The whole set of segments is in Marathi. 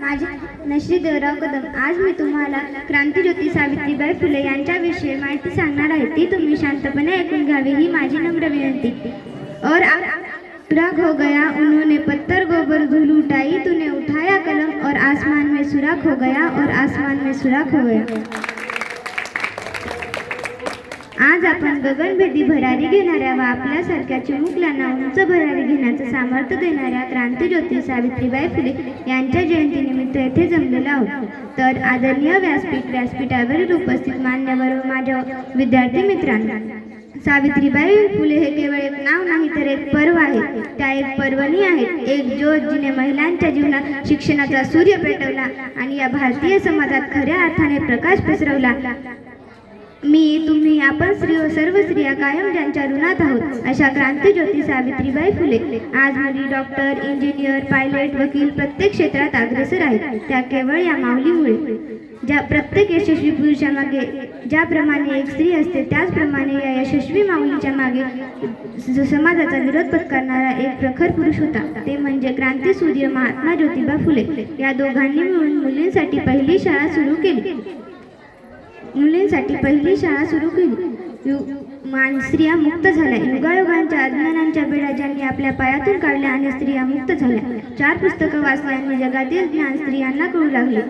माझे नश्री देवराव कदम। आज मी तुम्हाला क्रांतिज्योती सावित्रीबाई फुले यांच्याविषयी माहिती सांगणार आहे। ती तुम्ही शांतपणे ऐकून घ्यावी ही माझी नम्र विनंती। और सुराख हो गया उन्होंने पत्थर गोबर धूल उठाई, तूने उठाया कलम और आसमान में सुराख हो गया और आसमान में सुराख हो गया। आज आपण गगनभेदी भरारी घेणाऱ्या व आपल्यासारख्या चिमुकल्यांना उंच भरारी घेण्याचं सामर्थ्य देणाऱ्या क्रांतिज्योती सावित्रीबाई फुले यांच्या जयंतीनिमित्त येथे जमलेलो आहोत। तर आदरणीय व्यासपीठावरील उपस्थित मान्यवर व माझ्या विद्यार्थी मित्रांनो, सावित्रीबाई फुले हे केवळ एक नाव नाही तर एक पर्व आहे। त्या एक पर्वणी आहेत, एक ज्योत जिने महिलांच्या जीवनात शिक्षणाचा सूर्य पेटवला आणि या भारतीय समाजात खऱ्या अर्थाने प्रकाश पसरवला। तुम्ही आपण सर्व स्त्रिया कायम ज्यांच्या ऋणात आहोत अशा क्रांतिज्योती सावित्रीबाई फुले आज मुली डॉक्टर, इंजिनियर, पायलट, वकील प्रत्येक क्षेत्रात अग्रेसर आहेत। त्या केवळ या माऊलीमुळे। ज्या प्रत्येक यशस्वी पुरुषामागे ज्याप्रमाणे एक स्त्री असते, त्याचप्रमाणे या यशस्वी माऊलीच्या मागे समाजाचा विरोध पत्करणारा एक प्रखर पुरुष होता, ते म्हणजे क्रांतिसूर्य महात्मा ज्योतिबा फुले। या दोघांनी मिळून मुलींसाठी पहिली शाळा सुरू केली। स्त्रिया मुक्त झाल्या। युगायुगांच्या अज्ञानांच्या बेड्या ज्यांनी आपल्या पायातून काढल्या आणि स्त्रिया मुक्त झाल्या। 4 पुस्तकं वाचल्याने जगातील ज्ञान स्त्रियांना कळू लागले।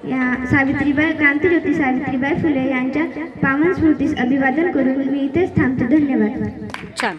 या क्रांतिज्योती सावित्रीबाई फुले यांच्या पावन स्मृतीस अभिवादन करून मी इथेच थांबते। धन्यवाद। छान।